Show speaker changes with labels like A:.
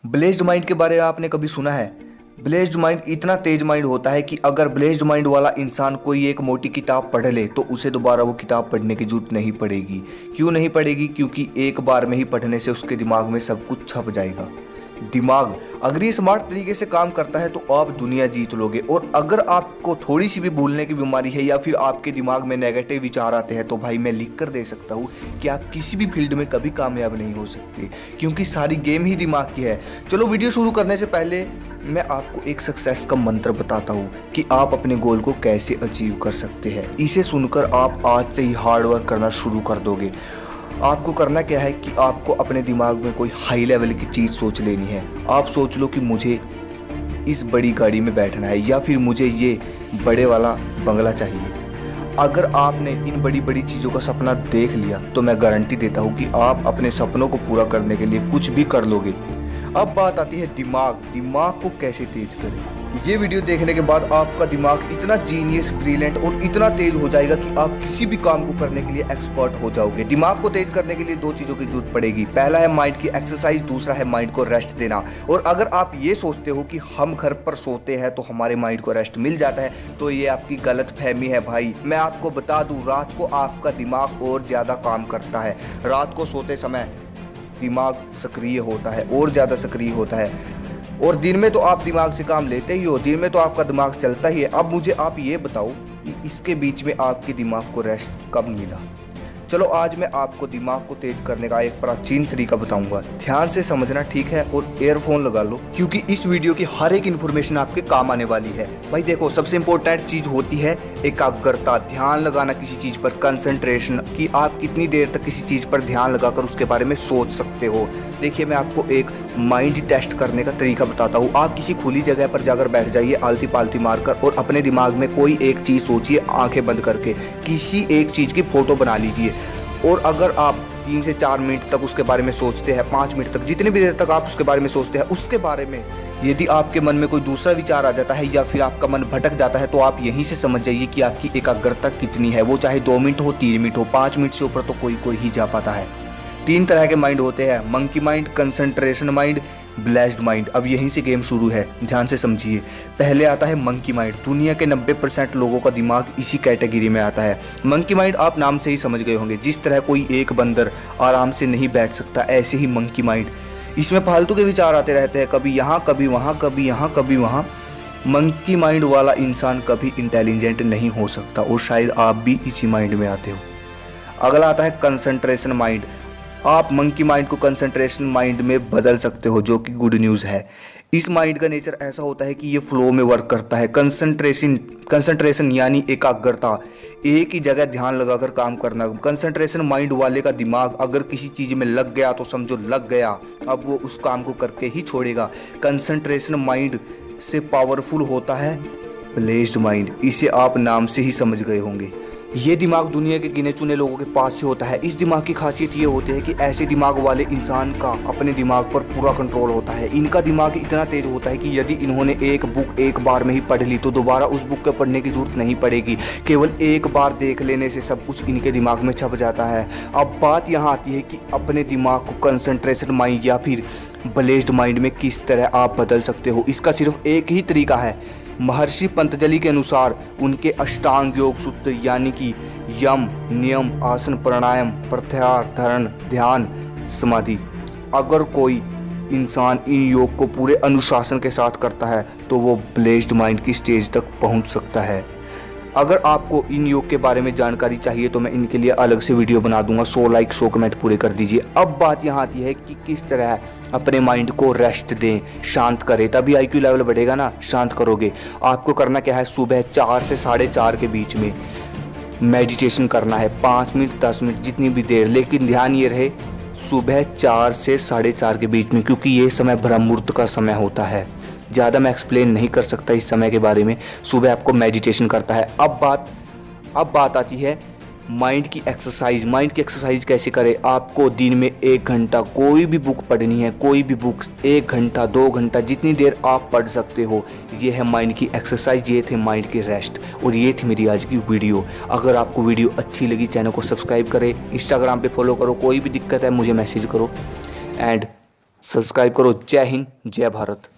A: Blessed mind के बारे में आपने कभी सुना है? ब्लेस्ड माइंड इतना तेज माइंड होता है कि अगर ब्लेस्ड माइंड वाला इंसान कोई एक मोटी किताब पढ़ ले तो उसे दोबारा वो किताब पढ़ने की जरूरत नहीं पड़ेगी। क्यों नहीं पड़ेगी? क्योंकि एक बार में ही पढ़ने से उसके दिमाग में सब कुछ छप जाएगा। दिमाग अगर ये स्मार्ट तरीके से काम करता है तो आप दुनिया जीत लोगे। और अगर आपको थोड़ी सी भी भूलने की बीमारी है या फिर आपके दिमाग में नेगेटिव विचार आते हैं तो भाई मैं लिख कर दे सकता हूँ कि आप किसी भी फील्ड में कभी कामयाब नहीं हो सकते, क्योंकि सारी गेम ही दिमाग की है। चलो वीडियो शुरू करने से पहले मैं आपको एक सक्सेस का मंत्र बताता हूँ कि आप अपने गोल को कैसे अचीव कर सकते हैं। इसे सुनकर आप आज से ही हार्ड वर्क करना शुरू कर दोगे। आपको करना क्या है कि आपको अपने दिमाग में कोई हाई लेवल की चीज़ सोच लेनी है। आप सोच लो कि मुझे इस बड़ी गाड़ी में बैठना है या फिर मुझे ये बड़े वाला बंगला चाहिए। अगर आपने इन बड़ी बड़ी चीज़ों का सपना देख लिया तो मैं गारंटी देता हूँ कि आप अपने सपनों को पूरा करने के लिए कुछ भी कर लोगे। अब बात आती है दिमाग को कैसे तेज करें। ये वीडियो देखने के बाद आपका दिमाग इतना जीनियस, ब्रिलियंट और इतना तेज हो जाएगा कि आप किसी भी काम को करने के लिए एक्सपर्ट हो जाओगे। दिमाग को तेज करने के लिए दो चीज़ों की जरूरत पड़ेगी। पहला है माइंड की एक्सरसाइज, दूसरा है माइंड को रेस्ट देना। और अगर आप ये सोचते हो कि हम घर पर सोते हैं तो हमारे माइंड को रेस्ट मिल जाता है तो ये आपकी गलत फहमी है भाई। मैं आपको बता दूँ, रात को आपका दिमाग और ज़्यादा काम करता है। रात को सोते समय दिमाग सक्रिय होता है और ज़्यादा सक्रिय होता है, और दिन में तो आप दिमाग से काम लेते ही हो, दिन में तो आपका दिमाग चलता ही है। अब मुझे आप ये बताओ कि इसके बीच में आपके दिमाग को रेस्ट कब मिला? चलो आज मैं आपको दिमाग को तेज करने का एक प्राचीन तरीका बताऊंगा। ध्यान से समझना, ठीक है? और एयरफोन लगा लो क्योंकि इस वीडियो की हर एक इन्फॉर्मेशन आपके काम आने वाली है। भाई देखो, सबसे इंपॉर्टेंट चीज होती है एकाग्रता, ध्यान लगाना किसी चीज पर, कंसंट्रेशन, कि आप कितनी देर तक किसी चीज पर ध्यान लगाकर उसके बारे में सोच सकते हो। देखिए, मैं आपको एक माइंड टेस्ट करने का तरीका बताता हूँ। आप किसी खुली जगह पर जाकर बैठ जाइए आलती पालती मारकर और अपने दिमाग में कोई एक चीज़ सोचिए, आंखें बंद करके किसी एक चीज़ की फ़ोटो बना लीजिए। और अगर आप 3 से 4 मिनट तक उसके बारे में सोचते हैं, 5 मिनट तक, जितनी भी देर तक आप उसके बारे में सोचते हैं, उसके बारे में यदि आपके मन में कोई दूसरा विचार आ जाता है या फिर आपका मन भटक जाता है तो आप यहीं से समझ जाइए कि आपकी एकाग्रता कितनी है। वो चाहे 2 मिनट हो, 3 मिनट हो, 5 मिनट से ऊपर तो कोई ही जा पाता है। 3 तरह के माइंड होते हैं, monkey mind, concentration mind, blessed mind. अब यहीं से गेम शुरू है, ध्यान से समझिए। पहले आता है मंकी माइंड। दुनिया के 90% लोगों का दिमाग इसी कैटेगरी में आता है। मंकी माइंड आप नाम से ही समझ गए होंगे। जिस तरह कोई एक बंदर आराम से नहीं बैठ सकता, ऐसे ही मंकी माइंड, इसमें फालतू के विचार आते रहते हैं, कभी यहाँ कभी वहाँ, कभी यहाँ कभी वहाँ। मंकी माइंड वाला इंसान कभी इंटेलिजेंट नहीं हो सकता और शायद आप भी इसी माइंड में आते हो। अगला आता है कंसंट्रेशन माइंड। आप मंकी माइंड को कंसंट्रेशन माइंड में बदल सकते हो, जो कि गुड न्यूज़ है। इस माइंड का नेचर ऐसा होता है कि ये फ्लो में वर्क करता है। कंसंट्रेशन यानी एकाग्रता, एक ही जगह ध्यान लगाकर काम करना। कंसंट्रेशन माइंड वाले का दिमाग अगर किसी चीज़ में लग गया तो समझो लग गया, अब वो उस काम को करके ही छोड़ेगा। कंसंट्रेशन माइंड से पावरफुल होता है ब्लेस्ड माइंड। इसे आप नाम से ही समझ गए होंगे। ये दिमाग दुनिया के गिने चुने लोगों के पास से होता है। इस दिमाग की खासियत ये होती है कि ऐसे दिमाग वाले इंसान का अपने दिमाग पर पूरा कंट्रोल होता है। इनका दिमाग इतना तेज होता है कि यदि इन्होंने एक बुक एक बार में ही पढ़ ली तो दोबारा उस बुक को पढ़ने की जरूरत नहीं पड़ेगी। केवल एक बार देख लेने से सब कुछ इनके दिमाग में छप जाता है। अब बात यहाँ आती है कि अपने दिमाग को कंसंट्रेशन माइंड या फिर ब्लेस्ड माइंड में किस तरह आप बदल सकते हो। इसका सिर्फ एक ही तरीका है। महर्षि पतंजलि के अनुसार उनके अष्टांग योग सूत्र यानी कि यम, नियम, आसन, प्राणायाम, प्रत्याहार, धारण, ध्यान, समाधि। अगर कोई इंसान इन योग को पूरे अनुशासन के साथ करता है तो वो ब्लेस्ड माइंड की स्टेज तक पहुंच सकता है। अगर आपको इन योग के बारे में जानकारी चाहिए तो मैं इनके लिए अलग से वीडियो बना दूंगा। 100 लाइक 100 कमेंट पूरे कर दीजिए। अब बात यहाँ आती है कि किस तरह अपने माइंड को रेस्ट दें, शांत करें, तभी IQ लेवल बढ़ेगा ना। शांत करोगे, आपको करना क्या है, सुबह 4 से 4:30 के बीच में मेडिटेशन करना है। 5 मिनट 10 मिनट जितनी भी देर, लेकिन ध्यान ये रहे सुबह 4 से 4:30 के बीच में, क्योंकि ये समय ब्रह्म मुहूर्त का समय होता है। ज़्यादा मैं एक्सप्लेन नहीं कर सकता इस समय के बारे में। सुबह आपको मेडिटेशन करता है। अब बात आती है माइंड की एक्सरसाइज। माइंड की एक्सरसाइज कैसे करें? आपको दिन में 1 घंटा कोई भी बुक पढ़नी है, कोई भी बुक 1 घंटा 2 घंटा जितनी देर आप पढ़ सकते हो। ये है माइंड की एक्सरसाइज, ये थे माइंड की रेस्ट, और ये थी मेरी आज की वीडियो। अगर आपको वीडियो अच्छी लगी चैनल को सब्सक्राइब करें, इंस्टाग्राम पे फॉलो करो, कोई भी दिक्कत है मुझे मैसेज करो। एंड सब्सक्राइब करो। जय हिंद, जय भारत।